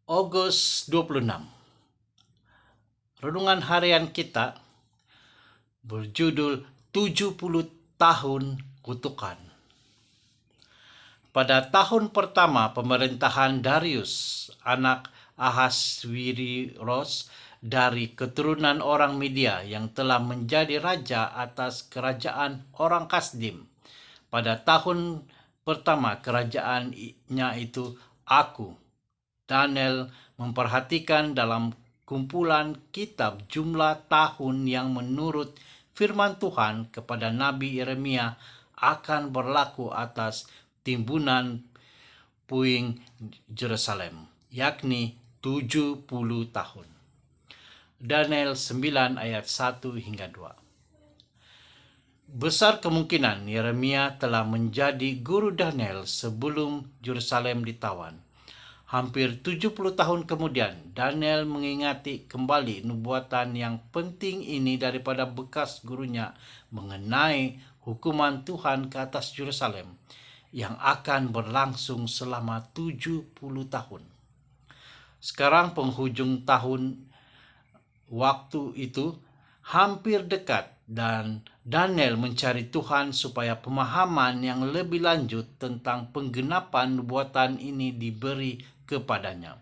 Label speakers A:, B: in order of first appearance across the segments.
A: Agustus 26. Renungan harian kita berjudul 70 tahun kutukan. Pada tahun pertama pemerintahan Darius, anak Ahaswiros dari keturunan orang Media yang telah menjadi raja atas kerajaan orang Kasdim. Pada tahun pertama kerajaannya itu, aku, Daniel, memperhatikan dalam kumpulan kitab jumlah tahun yang menurut firman Tuhan kepada Nabi Yeremia akan berlaku atas timbunan puing Yerusalem, yakni 70 tahun. Daniel 9 ayat 1 hingga 2. Besar kemungkinan Yeremia telah menjadi guru Daniel sebelum Yerusalem ditawan. Hampir 70 tahun kemudian, Daniel mengingati kembali nubuatan yang penting ini daripada bekas gurunya mengenai hukuman Tuhan ke atas Yerusalem yang akan berlangsung selama 70 tahun. Sekarang penghujung tahun waktu itu hampir dekat dan Daniel mencari Tuhan supaya pemahaman yang lebih lanjut tentang penggenapan nubuatan ini diberi kepadanya.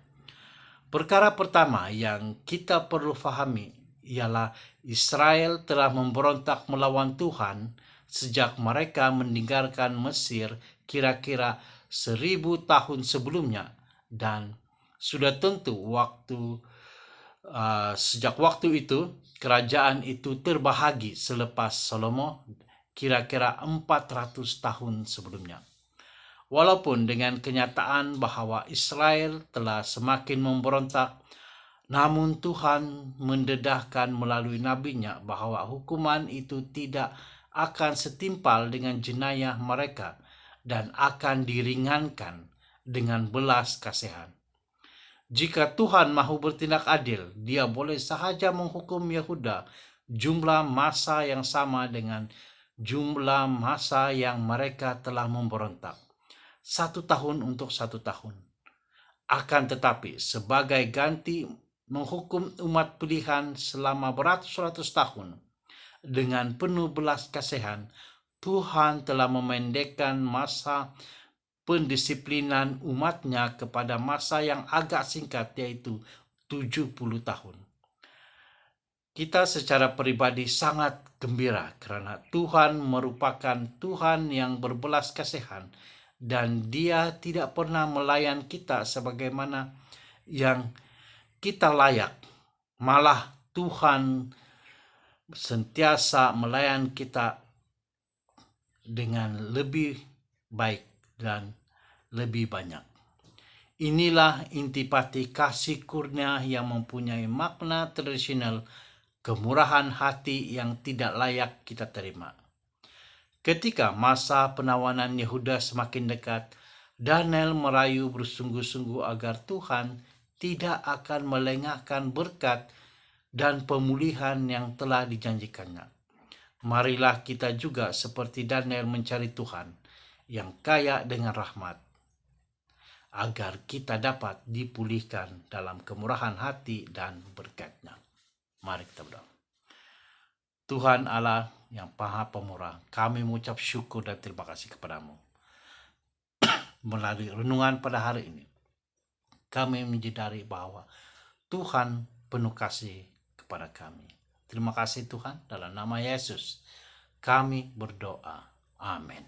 A: Perkara pertama yang kita perlu fahami ialah Israel telah memberontak melawan Tuhan sejak mereka meninggalkan Mesir kira-kira 1000 tahun sebelumnya, dan sudah tentu sejak waktu itu kerajaan itu terbahagi selepas Salomo kira-kira 400 tahun sebelumnya. Walaupun dengan kenyataan bahwa Israel telah semakin memberontak, namun Tuhan mendedahkan melalui nabinya bahwa hukuman itu tidak akan setimpal dengan jenayah mereka dan akan diringankan dengan belas kasihan. Jika Tuhan mahu bertindak adil, Dia boleh sahaja menghukum Yehuda jumlah masa yang sama dengan jumlah masa yang mereka telah memberontak. 1 tahun untuk 1 tahun. Akan tetapi, sebagai ganti menghukum umat pilihan selama beratus-ratus tahun dengan penuh belas kasihan, Tuhan telah memendekkan masa pendisiplinan umatnya kepada masa yang agak singkat, yaitu 70 tahun. Kita secara pribadi sangat gembira karena Tuhan merupakan Tuhan yang berbelas kasihan dan Dia tidak pernah melayan kita sebagaimana yang kita layak. Malah Tuhan sentiasa melayan kita dengan lebih baik dan lebih banyak. Inilah intipati kasih kurnia yang mempunyai makna tradisional, kemurahan hati yang tidak layak kita terima. Ketika masa penawanan Yehuda semakin dekat, Daniel merayu bersungguh-sungguh agar Tuhan tidak akan melengahkan berkat dan pemulihan yang telah dijanjikannya. Marilah kita juga seperti Daniel mencari Tuhan yang kaya dengan rahmat, agar kita dapat dipulihkan dalam kemurahan hati dan berkat-Nya. Mari kita berdoa. Tuhan Allah yang Maha Pemurah, kami mengucap syukur dan terima kasih kepadamu. Melalui renungan pada hari ini, kami menyadari bahwa Tuhan penuh kasih kepada kami. Terima kasih Tuhan, dalam nama Yesus kami berdoa. Amin.